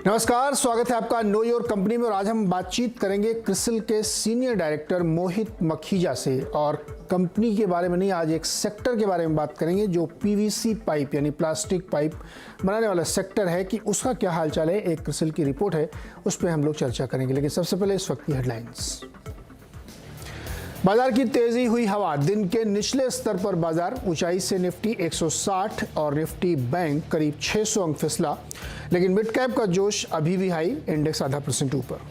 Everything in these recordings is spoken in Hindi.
नमस्कार, स्वागत है आपका नो योर कंपनी में। और आज हम बातचीत करेंगे क्रिसिल के सीनियर डायरेक्टर मोहित मखीजा से। और कंपनी के बारे में नहीं, आज एक सेक्टर के बारे में बात करेंगे जो पीवीसी पाइप यानी प्लास्टिक पाइप बनाने वाला सेक्टर है कि उसका क्या हालचाल है। एक क्रिसिल की रिपोर्ट है, उस पर हम लोग चर्चा करेंगे। लेकिन सबसे पहले इस वक्त की हेडलाइंस। बाजार की तेजी हुई हवा। दिन के निचले स्तर पर बाजार ऊंचाई से निफ्टी 160 और निफ्टी बैंक करीब 600 अंक फिसला। लेकिन मिड कैप का जोश अभी भी हाई, इंडेक्स आधा % ऊपर।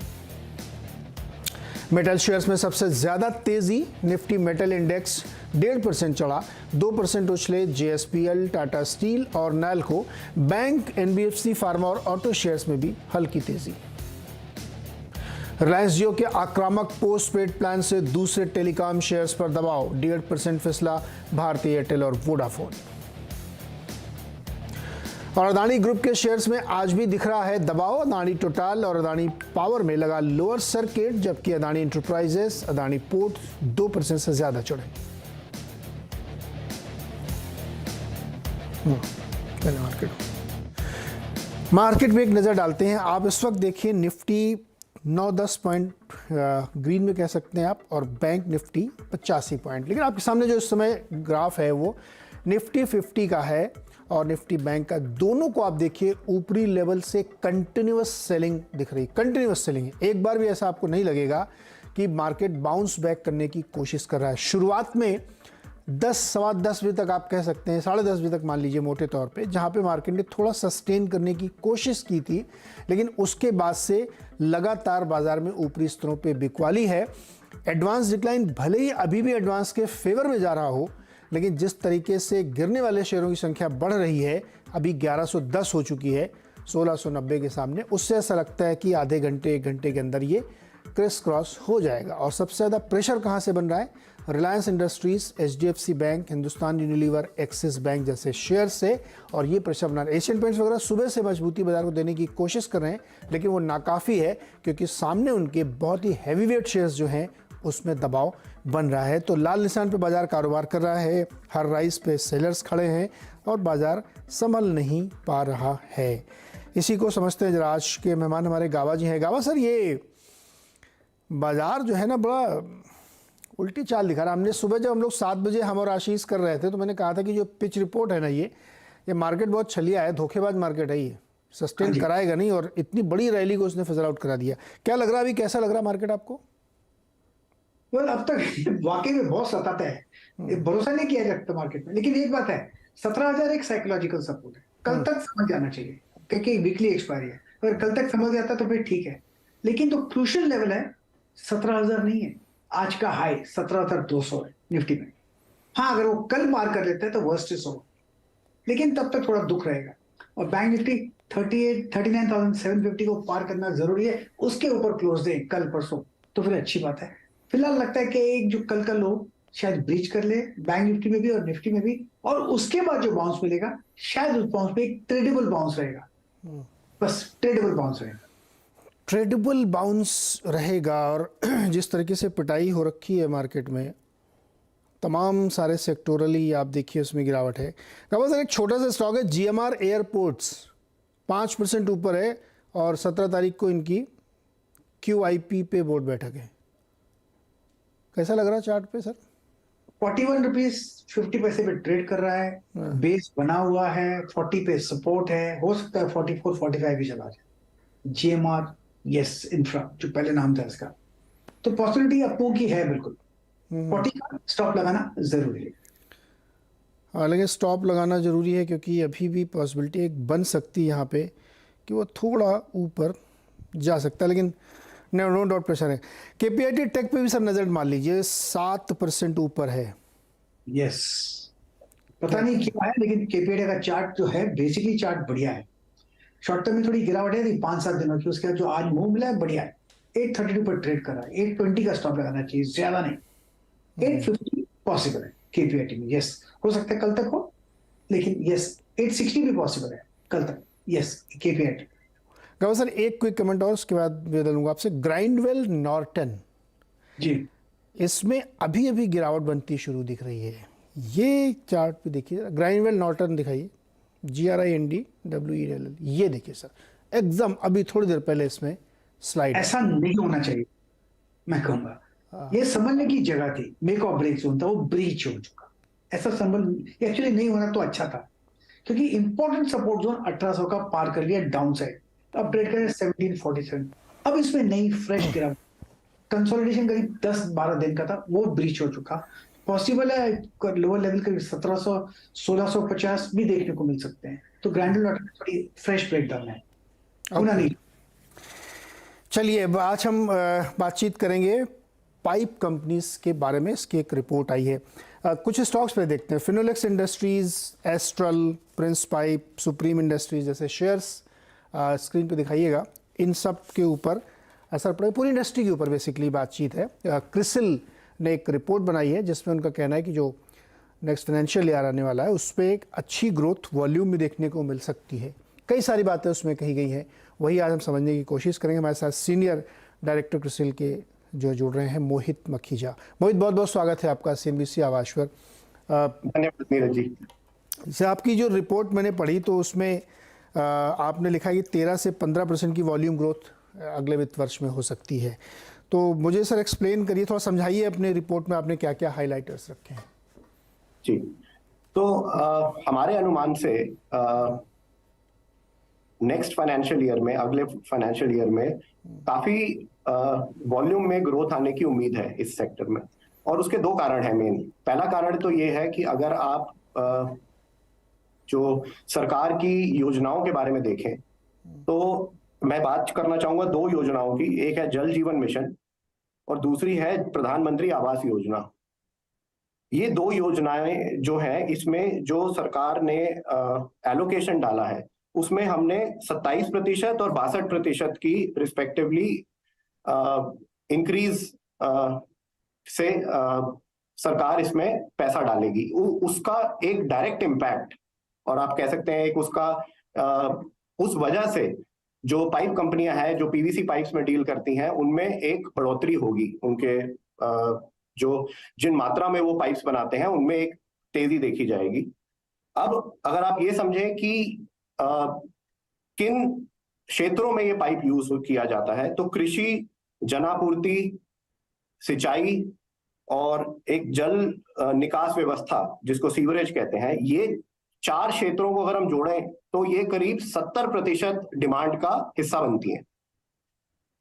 मेटल शेयर्स में सबसे ज्यादा तेजी। निफ्टी मेटल इंडेक्स 1.5% चढ़ा, 2% उछले जेएसपीएल, टाटा स्टील और नैल्को। बैंक, एनबीएफसी, फार्मा और ऑटो शेयर्स में भी हल्की तेजी। रिलायंस जियो के आक्रामक पोस्ट पेड प्लान से दूसरे टेलीकॉम शेयर्स पर दबाव, 1.5% फिसला भारती एयरटेल और वोडाफोन। और अदानी ग्रुप के शेयर्स में आज भी दिख रहा है दबाव। अदानी टोटल और अदानी पावर में लगा लोअर सर्किट, जबकि अदानी इंटरप्राइजेस, अदानी पोर्ट 2% से ज्यादा चढ़े। मार्केट में एक नजर डालते हैं। आप इस वक्त देखिए निफ्टी 9-10 पॉइंट ग्रीन में कह सकते हैं आप, और बैंक निफ्टी 85 पॉइंट। लेकिन आपके सामने जो इस समय ग्राफ है वो निफ्टी 50 का है और निफ्टी बैंक का। दोनों को आप देखिए ऊपरी लेवल से कंटिन्यूअस सेलिंग दिख रही, कंटिन्यूअस सेलिंग है। एक बार भी ऐसा आपको नहीं लगेगा कि मार्केट बाउंस बैक करने की कोशिश कर रहा है। शुरुआत में 10, सवा 10 बजे तक आप कह सकते हैं, 10:30 बजे तक मान लीजिए मोटे तौर पे, जहां पे मार्केट ने थोड़ा सस्टेन करने की कोशिश की थी। लेकिन उसके बाद से लगातार बाजार में ऊपरी स्तरों पे बिकवाली है। एडवांस डिक्लाइन भले ही अभी भी एडवांस के फेवर में जा रहा हो, लेकिन जिस तरीके से गिरने वाले शेयरों की संख्या बढ़ रही है, अभी 1110 हो चुकी है 1690 के सामने, उससे ऐसा लगता है कि आधे घंटे 1 घंटे के अंदर ये क्रिस क्रॉस हो जाएगा। और सबसे ज़्यादा प्रेशर कहाँ से बन रहा है? Reliance industries, HDFC bank, Hindustan Unilever, axis bank जैसे शेयर से। और ये प्रेशर बना रहा है। एशियन पेंट्स वगैरह सुबह से मजबूती बाजार को देने की कोशिश कर रहे हैं, लेकिन वो नाकाफ़ी है क्योंकि सामने उनके बहुत ही हैवीवेट शेयर्स जो हैं उसमें दबाव बन रहा है। तो लाल निशान पे बाजार कारोबार कर रहा है। हर राइस पे सेलर्स खड़े हैं और बाजार संभल नहीं पा रहा है। इसी को समझते हैं जरा। आज के मेहमान हमारे गावा जी हैं। गावा सर, ये बाजार जो है ना बड़ा उल्टी चाल दिखा रहा है। हमने सुबह जब हम लोग 7 बजे हम और आशीष कर रहे थे तो मैंने कहा था कि जो पिच रिपोर्ट है ना, ये मार्केट बहुत छलिया है, धोखेबाज मार्केट है, ये सस्टेन कराएगा नहीं। और इतनी बड़ी रैली को उसने फिजल आउट करा दिया। क्या लग रहा है अभी, कैसा लग रहा है मार्केट आपको? अब तक वाकई में बहुत सताता है, भरोसा नहीं किया जाता मार्केट में। लेकिन एक बात है, 17,000 एक साइकोलॉजिकल सपोर्ट है। कल तक समझ जाना चाहिए क्योंकि वीकली एक्सपायरी है। अगर कल तक समझ जाता तो फिर ठीक है। लेकिन तो क्रूशियल लेवल है 17,000 नहीं है। आज का हाई 17,200 है निफ्टी में। हाँ, अगर वो कल पार कर लेते हैं तो वर्स्ट इज ओवर, लेकिन तब तक थोड़ा दुख रहेगा। और बैंक निफ्टी 39,750 को पार करना जरूरी है। उसके ऊपर क्लोज दे कल परसों तो फिर अच्छी बात है। फिलहाल लगता है कि एक जो कल का लो शायद ब्रीच कर ले, बैंक निफ्टी में भी और निफ्टी में भी। और उसके बाद जो बाउंस मिलेगा शायद उस बाउंस पे एक ट्रेडेबल बाउंस रहेगा। बस ट्रेडेबल बाउंस रहेगा, ट्रेडेबल बाउंस रहेगा। और जिस तरीके से पिटाई हो रखी है मार्केट में, तमाम सारे सेक्टोरली आप देखिए उसमें गिरावट है। गावा सर, एक छोटा सा स्टॉक है जीएमआर एयरपोर्ट्स, 5% ऊपर है और 17 तारीख को इनकी QIP पे बोर्ड बैठक है। कैसा लग रहा है चार्ट पे सर? 41 रुपीज 50 पैसे पे ट्रेड कर रहा है। बेस बना हुआ है, 40 पे सपोर्ट है, हो सकता है 44 45 भी चला जाए। GMR यस इंफ्रा जो पहले नाम था इसका, तो पॉसिबिलिटी अपू की है बिल्कुल। 40 का स्टॉप लगाना जरूरी है। हाँ, लेकिन स्टॉप लगाना जरूरी है क्योंकि अभी भी पॉसिबिलिटी एक बन सकती है यहाँ पे कि वो थोड़ा ऊपर जा सकता है। लेकिन नो डाउट प्रेशर है। KPIT टेक पे भी सर नजर मार लीजिए, 7% ऊपर है। यस, पता नहीं क्या है, लेकिन KPIT का चार्ट जो है बेसिकली चार्ट बढ़िया है। शॉर्ट टर्म में थोड़ी गिरावट है 5-7 दिनों की, उसके बाद जो आज मूव मिला है बढ़िया है। 832 पर ट्रेड कर रहा है। 820 का स्टॉप लगाना चाहिए, ज्यादा नहीं। 850 पॉसिबल है KPIT में, यस। हो सकता है कल तक हो, लेकिन यस 860 भी पॉसिबल है कल तक, यस KPIT। गावा सर, एक क्विक कमेंट और उसके बाद बदलूंगा आपसे। ग्राइंडवेल नॉर्टन जी, इसमें अभी अभी गिरावट बनती शुरू दिख रही है। ये चार्ट पे देखिए, ग्राइंडवेल नॉर्टन दिखाइए, GRINDWELL, ये देखिए सर, एकदम अभी थोड़ी देर पहले इसमें स्लाइड ऐसा नहीं होना चाहिए, मैं कहूंगा ये समझने की जगह थी। मेक और ब्रेक जोन था, वो ब्रीच हो चुका। ऐसा संभल एक्चुअली नहीं होना तो अच्छा था, क्योंकि इंपॉर्टेंट सपोर्ट जोन 1800 का पार कर लिया डाउन साइड, अपडेट करें 1747। अब इसमें नई फ्रेश गिरावट, कंसोलिडेशन करीब 10-12 दिन का था, वो ब्रीच हो चुका। पॉसिबल है लोअर लेवल करीब 1700 1650 भी देखने को मिल सकते हैं। तो ग्रैंडल थोड़ी फ्रेश ब्रेकडाउन है, होना नहीं। चलिए अब आज हम बातचीत करेंगे पाइप कंपनीज के बारे में। इसकी एक रिपोर्ट आई है। कुछ स्टॉक्स पे देखते हैं। Finolex industries, astral, Prince pipe, supreme industries जैसे शेयर्स स्क्रीन पे दिखाइएगा। इन सब के ऊपर असर पड़े, पूरी इंडस्ट्री के ऊपर बेसिकली बातचीत है। क्रिसिल ने एक रिपोर्ट बनाई है जिसमें उनका कहना है कि जो नेक्स्ट फाइनेंशियल ईयर आने वाला है उस पर एक अच्छी ग्रोथ वॉल्यूम भी देखने को मिल सकती है। कई सारी बातें उसमें कही गई हैं, वही आज हम समझने की कोशिश करेंगे। हमारे साथ सीनियर डायरेक्टर क्रिसिल के जो जुड़ रहे हैं मोहित मखीजा। मोहित, बहुत बहुत स्वागत है आपका CNBC आवाज पर। धन्यवाद नीरज जी। जैसे आपकी जो रिपोर्ट मैंने पढ़ी तो उसमें आपने लिखा कि 13 से 15% की वॉल्यूम ग्रोथ अगले वित्त वर्ष में हो सकती है। तो मुझे सर एक्सप्लेन करिए, थोड़ा समझाइए अपने रिपोर्ट में आपने क्या क्या हाइलाइटर्स रखे हैं। जी, तो हमारे अनुमान से नेक्स्ट फाइनेंशियल ईयर में, अगले फाइनेंशियल ईयर में काफी वॉल्यूम में ग्रोथ आने की उम्मीद है इस सेक्टर में। और उसके दो कारण हैं मेन। पहला कारण तो ये है कि अगर आप जो सरकार की योजनाओं के बारे में देखें तो मैं बात करना चाहूंगा दो योजनाओं की। एक है जल जीवन मिशन और दूसरी है प्रधानमंत्री आवास योजना। ये दो योजनाएं जो है, इसमें जो सरकार ने एलोकेशन डाला है उसमें हमने 27% और 62% की रिस्पेक्टिवली इंक्रीज से सरकार इसमें पैसा डालेगी। उसका एक डायरेक्ट इम्पैक्ट, और आप कह सकते हैं एक उसका उस वजह से जो पाइप कंपनियां हैं जो पीवीसी पाइप्स में डील करती हैं उनमें एक बढ़ोतरी होगी। उनके जो जिन मात्रा में वो पाइप्स बनाते हैं उनमें एक तेजी देखी जाएगी। अब अगर आप ये समझें कि किन क्षेत्रों में ये पाइप यूज किया जाता है, तो कृषि, जनापूर्ति, सिंचाई और एक जल निकास व्यवस्था जिसको सीवरेज कहते हैं, ये चार क्षेत्रों को अगर हम जोड़ें तो ये करीब 70% डिमांड का हिस्सा बनती हैं।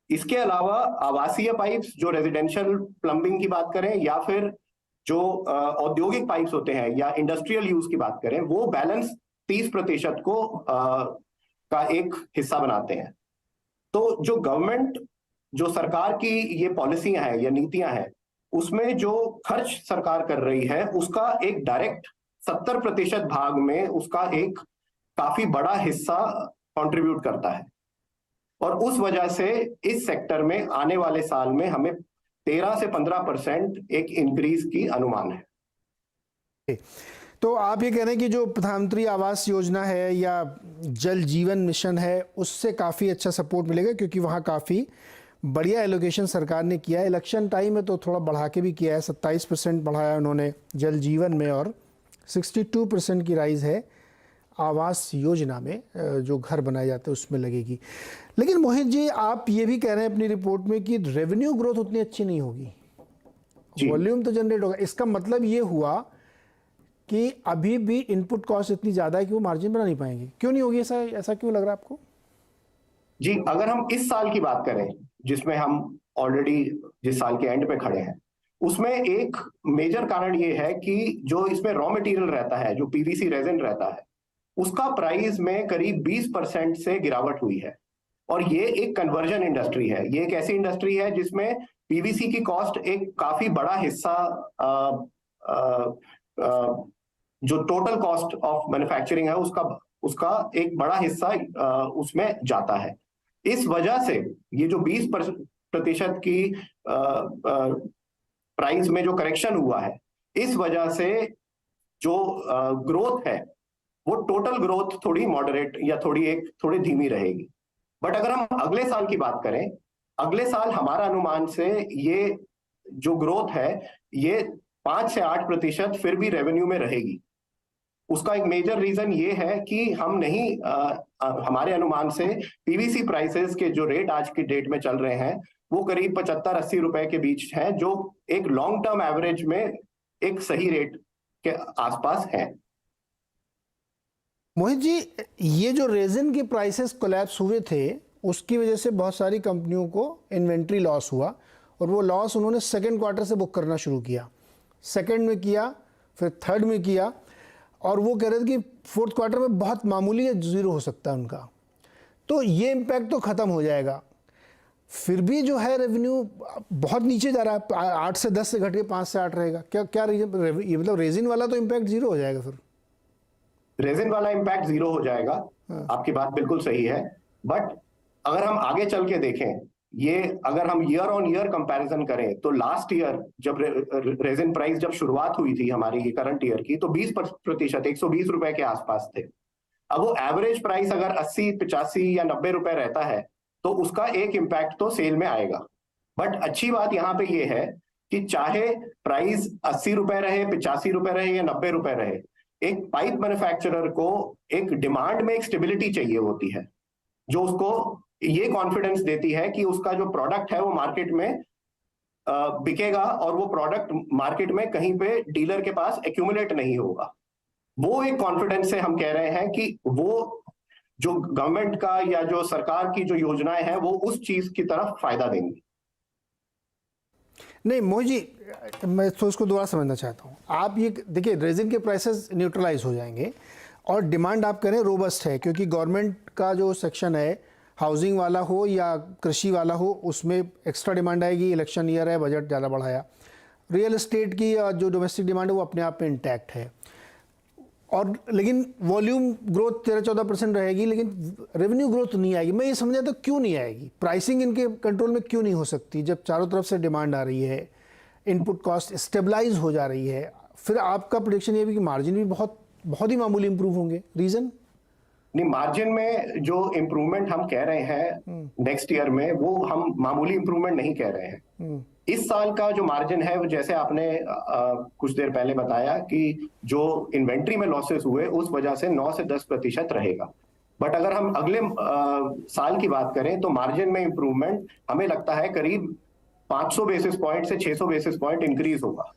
इसके अलावा आवासीय पाइप्स, जो रेजिडेंशियल प्लम्बिंग की बात करें या फिर जो औद्योगिक पाइप्स होते हैं या इंडस्ट्रियल यूज की बात करें, वो बैलेंस 30% को का एक हिस्सा बनाते हैं। तो जो गवर्नमेंट, जो सरकार की ये पॉलिसियां हैं या नीतियां हैं, उसमें जो खर्च सरकार कर रही है उसका एक डायरेक्ट 70% भाग में उसका एक काफी बड़ा हिस्सा कंट्रीब्यूट करता है। और उस वजह से इस सेक्टर में आने वाले साल में हमें 13 से 15% एक इंक्रीज की अनुमान है। तो आप ये कह रहे हैं कि जो प्रधानमंत्री आवास योजना है या जल जीवन मिशन है उससे काफ़ी अच्छा सपोर्ट मिलेगा, क्योंकि वहाँ काफ़ी बढ़िया एलोकेशन सरकार ने किया है। इलेक्शन टाइम में तो थोड़ा बढ़ा के भी किया है, 27% बढ़ाया उन्होंने जल जीवन में, और 62% की राइज है आवास योजना में, जो घर बनाए जाते हैं उसमें लगेगी। लेकिन मोहित जी, आप ये भी कह रहे हैं अपनी रिपोर्ट में कि रेवेन्यू ग्रोथ उतनी अच्छी नहीं होगी, वॉल्यूम तो जनरेट होगा। इसका मतलब ये हुआ कि अभी भी इनपुट कॉस्ट इतनी ज्यादा है कि वो मार्जिन बना नहीं पाएंगे। क्यों नहीं होगी? ऐसा क्यों लग रहा है आपको? जी, अगर हम इस साल की बात करें जिसमें हम ऑलरेडी जिस साल के एंड पे खड़े हैं, उसमें एक मेजर कारण ये है कि जो इसमें रॉ मटेरियल रहता है, जो पीवीसी रेजिन रहता है, उसका प्राइस में करीब 20% से गिरावट हुई है। और ये एक कन्वर्जन इंडस्ट्री है। ये एक ऐसी इंडस्ट्री है जिसमें पीवीसी की कॉस्ट एक काफी बड़ा हिस्सा जो टोटल कॉस्ट ऑफ मैन्युफैक्चरिंग है उसका एक बड़ा हिस्सा उसमें जाता है। इस वजह से ये जो 20% की प्राइस में जो करेक्शन हुआ है, इस वजह से जो ग्रोथ है वो टोटल ग्रोथ थोड़ी मॉडरेट या थोड़ी धीमी रहेगी। बट अगर हम अगले साल की बात करें, अगले साल हमारा अनुमान से ये जो ग्रोथ है ये 5 से 8% फिर भी रेवेन्यू में रहेगी। उसका एक मेजर रीजन ये है कि हम नहीं हमारे अनुमान से पीवीसी प्राइसेस के जो रेट आज की डेट में चल रहे हैं वो करीब 75-80 रुपए के बीच है, जो एक लॉन्ग टर्म एवरेज में एक सही रेट के आसपास है। मोहित जी, ये जो रेजिन के प्राइसेस कोलैप्स हुए थे उसकी वजह से बहुत सारी कंपनियों को इन्वेंट्री लॉस हुआ, और वो लॉस उन्होंने सेकेंड क्वार्टर से बुक करना शुरू किया, सेकेंड में किया, फिर थर्ड में किया, और वो कह रहे थे कि फोर्थ क्वार्टर में बहुत मामूली है, जीरो हो सकता है उनका। तो ये इम्पैक्ट तो ख़त्म हो जाएगा, फिर भी जो है रेवेन्यू बहुत नीचे जा रहा है, 8 से 10 से घट के 5 से 8 रहेगा। क्या क्या ये मतलब रेजिन वाला तो इम्पैक्ट जीरो हो जाएगा? फिर रेजिन वाला इम्पैक्ट जीरो हो जाएगा, आपकी बात बिल्कुल सही है। बट अगर हम आगे चल के देखें, ये अगर हम ईयर ऑन ईयर कंपैरिजन करें तो लास्ट ईयर जब रेजिन प्राइस जब शुरुआत हुई थी हमारी करंट ईयर की, तो 20% 120 रुपए के आसपास थे। अब वो एवरेज प्राइस अगर 80, 85 या 90 रुपए रहता है तो उसका एक इम्पैक्ट तो सेल में आएगा। बट अच्छी बात यहाँ पे ये है कि चाहे प्राइस 80 रुपए रहे, 85 रुपए रहे या 90 रुपए रहे, एक पाइप मैन्युफैक्चरर को एक डिमांड में एक स्टेबिलिटी चाहिए होती है, जो उसको ये कॉन्फिडेंस देती है कि उसका जो प्रोडक्ट है वो मार्केट में बिकेगा और वो प्रोडक्ट मार्केट में कहीं पे डीलर के पास एक्यूमुलेट नहीं होगा। वो एक कॉन्फिडेंस से हम कह रहे हैं कि वो जो गवर्नमेंट का या जो सरकार की जो योजनाएं हैं वो उस चीज की तरफ फायदा देंगी। नहीं मोहित जी, मैं तो इसको दोबारा समझना चाहता हूँ। आप ये देखिए, रेजिन के प्राइसेस न्यूट्रलाइज हो जाएंगे और डिमांड आप कह रहे हैं रोबस्ट है, क्योंकि गवर्नमेंट का जो सेक्शन है, हाउसिंग वाला हो या कृषि वाला हो, उसमें एक्स्ट्रा डिमांड आएगी। इलेक्शन ईयर है, बजट ज़्यादा बढ़ाया। रियल एस्टेट की जो डोमेस्टिक डिमांड है वो अपने आप में इंटैक्ट है, और लेकिन वॉल्यूम ग्रोथ 13-14% रहेगी, लेकिन रेवेन्यू ग्रोथ नहीं आएगी। मैं ये समझा तो क्यों नहीं आएगी? प्राइसिंग इनके कंट्रोल में क्यों नहीं हो सकती जब चारों तरफ से डिमांड आ रही है, इनपुट कॉस्ट स्टेबलाइज हो जा रही है? फिर आपका प्रेडिक्शन ये भी कि मार्जिन भी बहुत बहुत ही मामूली इंप्रूव होंगे। रीजन? नहीं, मार्जिन में जो इम्प्रूवमेंट हम कह रहे हैं नेक्स्ट ईयर में, वो हम मामूली इम्प्रूवमेंट नहीं कह रहे हैं। इस साल का जो मार्जिन है वो जैसे आपने कुछ देर पहले बताया कि जो इन्वेंट्री में लॉसेस हुए उस वजह से 9 से 10% रहेगा। बट अगर हम अगले साल की बात करें तो मार्जिन में इम्प्रूवमेंट हमें लगता है करीब 500 बेसिस पॉइंट से 600 बेसिस पॉइंट इंक्रीज होगा।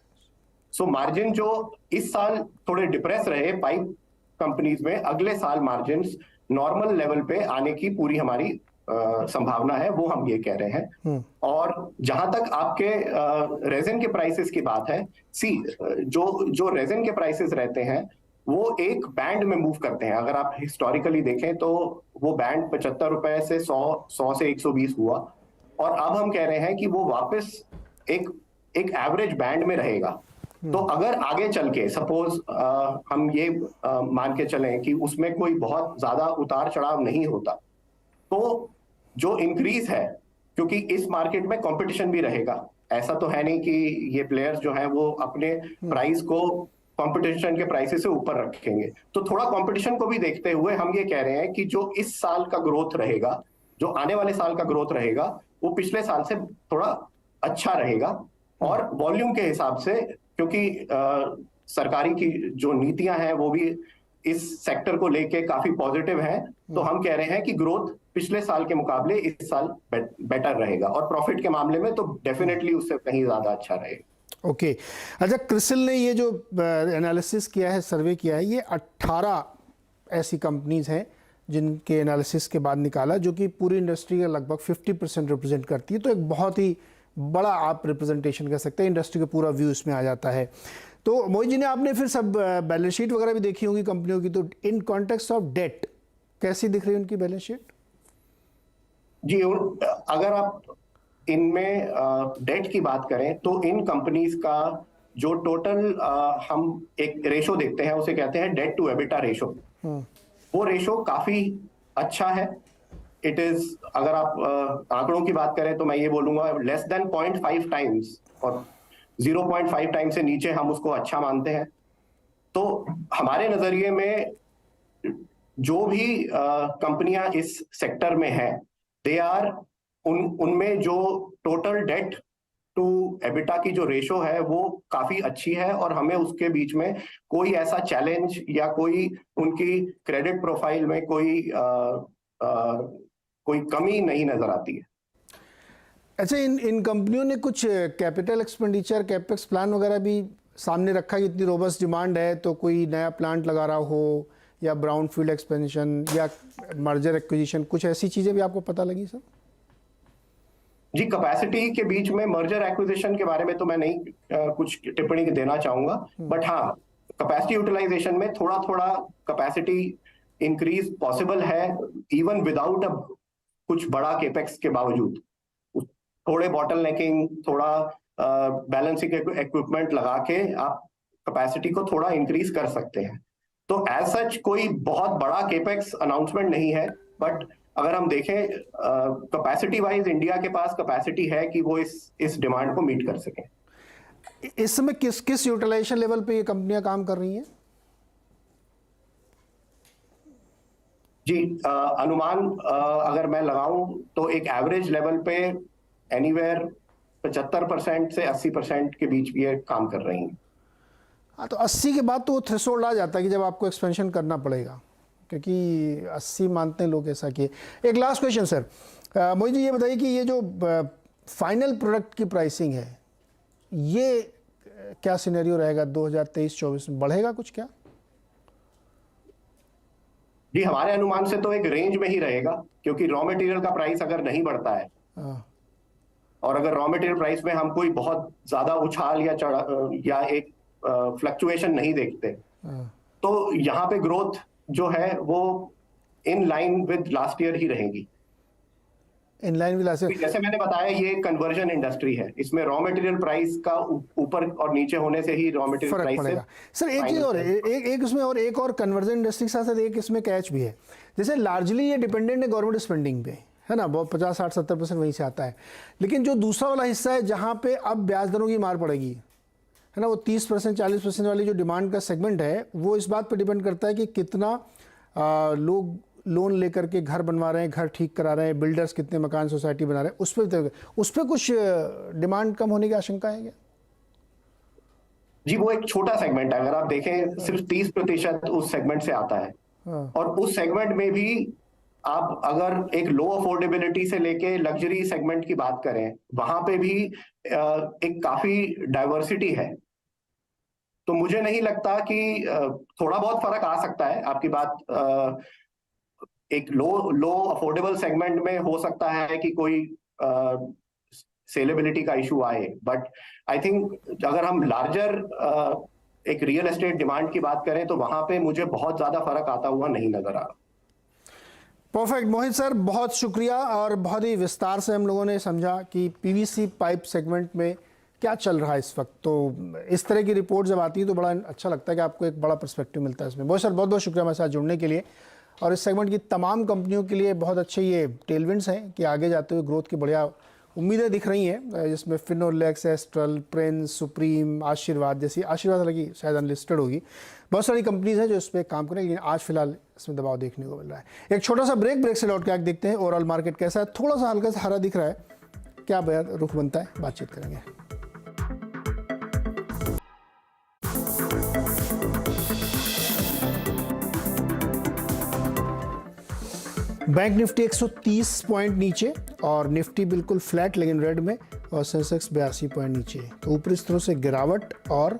सो मार्जिन जो इस साल थोड़े डिप्रेस रहे पाइप कंपनीज में, अगले साल मार्जिन नॉर्मल लेवल पे आने की पूरी हमारी संभावना है, वो हम ये कह रहे हैं। और जहां तक आपके रेजिन के प्राइसेस की बात है, जो रेजिन के प्राइसेस रहते हैं वो एक बैंड में मूव करते हैं। अगर आप हिस्टोरिकली देखें तो वो बैंड 75 रुपए से 100 से 120 हुआ, और अब हम कह रहे हैं कि वो वापस एक एवरेज बैंड में रहेगा। तो अगर आगे चल के सपोज हम ये मान के चलें कि उसमें कोई बहुत ज्यादा उतार चढ़ाव नहीं होता, तो जो इंक्रीज है, क्योंकि इस मार्केट में कंपटीशन भी रहेगा, ऐसा तो है नहीं कि ये प्लेयर्स जो हैं वो अपने प्राइस को कंपटीशन के प्राइसेस से ऊपर रखेंगे। तो थोड़ा कंपटीशन को भी देखते हुए हम ये कह रहे हैं कि जो इस साल का ग्रोथ रहेगा, जो आने वाले साल का ग्रोथ रहेगा, वो पिछले साल से थोड़ा अच्छा रहेगा। और वॉल्यूम के हिसाब से, क्योंकि सरकारी की जो नीतियां हैं वो भी इस सेक्टर को लेके काफी पॉजिटिव हैं, तो हम कह रहे हैं कि ग्रोथ पिछले साल के मुकाबले इस साल बेटर रहेगा, और प्रॉफिट के मामले में तो डेफिनेटली उससे कहीं ज्यादा अच्छा रहेगा। ओके। अच्छा, क्रिसिल ने ये जो एनालिसिस किया है, सर्वे किया है, ये 18 ऐसी कंपनीज हैं जिनके एनालिसिस के बाद निकाला, जो कि पूरी इंडस्ट्री का लगभग 50% रिप्रेजेंट करती है। तो एक बहुत ही बड़ा आप रिप्रेजेंटेशन कह सकते हैं, इंडस्ट्री का पूरा व्यू इसमें आ जाता है। तो मोहित जी ने आपने फिर सब बैलेंस शीट वगैरह भी देखी होंगी कंपनियों की, तो इन कॉन्टेक्स्ट ऑफ डेट कैसी दिख रही है उनकी बैलेंस शीट? जी, अगर आप इनमें डेट की बात करें तो इन कंपनीज का जो टोटल हम एक रेशो देखते हैं, उसे कहते हैं डेट टू एबिटा रेशो। वो रेशो काफी अच्छा है। इट इज, अगर आप आंकड़ों की बात करें तो मैं ये बोलूंगा लेस देन 0.5 टाइम्स, और 0.5 टाइम्स से नीचे हम उसको अच्छा मानते हैं। तो हमारे नजरिए में जो भी कंपनियां इस सेक्टर में हैं, दे आर उनमें जो टोटल डेट टू एबिटा की जो रेशो है वो काफी अच्छी है, और हमें उसके बीच में कोई ऐसा चैलेंज या कोई उनकी क्रेडिट प्रोफाइल में कोई कमी नहीं नजर आती है। अच्छा, इन कंपनियों ने कुछ कैपिटल एक्सपेंडिचर कैपेक्स प्लान वगैरह भी सामने रखा कि इतनी रोबस्ट डिमांड है तो कोई नया प्लांट लगा रहा हो, या ब्राउन फील्ड एक्सपेंशन या मर्जर एक्विजिशन, कुछ ऐसी चीजें भी आपको पता लगी सर? जी, कैपेसिटी के बीच में मर्जर एक्विजिशन के बारे में तो मैं नहीं कुछ टिप्पणी देना चाहूंगा, बट हाँ, कैपेसिटी यूटिलाइजेशन में थोड़ा थोड़ा कैपेसिटी इंक्रीज पॉसिबल है इवन विदाउट कुछ बड़ा केपेक्स के बावजूद। थोड़े बॉटल नेकिंग, थोड़ा बैलेंसिंग इक्विपमेंट लगा के आप कैपेसिटी को थोड़ा इंक्रीज कर सकते हैं। तो एज सच कोई बहुत बड़ा केपेक्स अनाउंसमेंट नहीं है, बट अगर हम देखें कैपेसिटी वाइज इंडिया के पास कैपेसिटी है कि वो इस डिमांड को मीट कर सके। इस समय किस यूटिलाइजेशन लेवल पे ये कंपनियां काम कर रही हैं? जी, अनुमान अगर मैं लगाऊं तो एक एवरेज लेवल पे एनीवेयर 75% से 80% के बीच भी ये काम कर रही हैं। हाँ, तो 80 के बाद तो वो थ्रेशोल्ड आ जाता है कि जब आपको एक्सपेंशन करना पड़ेगा, क्योंकि 80 मानते हैं लोग ऐसा किए। एक last question sir, Mohit ji ये बताइए कि ये जो फाइनल प्रोडक्ट की प्राइसिंग है, ये क्या सिनेरियो रहेगा 2023-24 में, बढ़ेगा कुछ क्या? जी, हमारे अनुमान से तो एक रेंज में ही रहेगा, क्योंकि रॉ मटेरियल का प्राइस अगर नहीं बढ़ता है और अगर रॉ मटेरियल प्राइस में हम कोई बहुत ज्यादा उछाल या एक फ्लक्चुएशन नहीं देखते, तो यहाँ पे ग्रोथ जो है वो in line with last year ही रहेगी। In line with last year, जैसे मैंने बताया ये कन्वर्जन इंडस्ट्री है, इसमें रॉ मटेरियल प्राइस का ऊपर और नीचे होने से ही रॉ मटेरियल प्राइस पड़ेगा। सर एक चीज और, एक इसमें और एक और कन्वर्जन इंडस्ट्री के साथ साथ एक इसमें कैच भी है। जैसे लार्जली ये डिपेंडेंट है गवर्नमेंट स्पेंडिंग पे, है ना, बहुत 50-60-70% वहीं से आता है। लेकिन जो दूसरा वाला हिस्सा है जहाँ पे अब ब्याज दरों की मार पड़ेगी, है ना, वो 30% 40% वाली जो डिमांड का सेगमेंट है, वो इस बात पर डिपेंड करता है कि कितना लोग लोन लेकर के घर बनवा रहे हैं, घर ठीक करा रहे हैं, बिल्डर्स कितने मकान सोसाइटी बना रहे हैं, उस पर कुछ डिमांड कम होने की आशंका है क्या? जी, वो एक छोटा सेगमेंट है। अगर आप देखें सिर्फ 30% उस सेगमेंट से आता है, और उस सेगमेंट में भी आप अगर एक लो अफोर्डेबिलिटी से लेके लग्जरी सेगमेंट की बात करें, वहां पे भी एक काफी डाइवर्सिटी है। तो मुझे नहीं लगता कि थोड़ा बहुत फर्क आ सकता है। आपकी बात एक लो अफोर्डेबल सेगमेंट में हो सकता है कि कोई सेलेबिलिटी का इशू आए, बट आई थिंक अगर हम लार्जर एक रियल एस्टेट डिमांड की बात करें तो वहां पे मुझे बहुत ज्यादा फर्क आता हुआ नहीं नजर आ रहा। परफेक्ट मोहित सर, बहुत शुक्रिया, और बहुत ही विस्तार से हम लोगों ने समझा कि पीवीसी पाइप सेगमेंट में क्या चल रहा है इस वक्त। तो इस तरह की रिपोर्ट जब आती है तो बड़ा अच्छा लगता है कि आपको एक बड़ा पर्सपेक्टिव मिलता है इसमें। मोहित सर, बहुत बहुत शुक्रिया हमारे साथ जुड़ने के लिए, और इस सेगमेंट की तमाम कंपनियों के लिए बहुत अच्छे ये टेलविंड्स हैं कि आगे जाते हुए ग्रोथ की बढ़िया उम्मीदें दिख रही हैं, जिसमें फिनोलेक्स, एस्ट्रल, प्रिंस, सुप्रीम, आशीर्वाद जैसी, आशीर्वाद हालांकि शायद अनलिस्टेड होगी, बहुत सारी कंपनीज हैं जो इस पर काम करें, लेकिन आज फिलहाल इसमें दबाव देखने को मिल रहा है। एक छोटा सा ब्रेक से लौट के आगे देखते हैं ओवरऑल मार्केट कैसा है। थोड़ा सा हल्का सा हरा दिख रहा है, क्या रुख बनता है, बातचीत करेंगे। बैंक निफ्टी 130 पॉइंट नीचे, और निफ्टी बिल्कुल फ्लैट लेकिन रेड में, और सेंसेक्स 82 पॉइंट नीचे। तो ऊपरी स्तरों से गिरावट और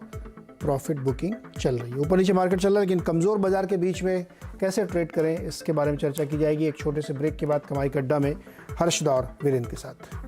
प्रॉफिट बुकिंग चल रही है। ऊपर नीचे मार्केट चल रहा है, लेकिन कमज़ोर बाजार के बीच में कैसे ट्रेड करें इसके बारे में चर्चा की जाएगी एक छोटे से ब्रेक के बाद कमाई का अड्डा में हर्षद और वीरेंद्र के साथ।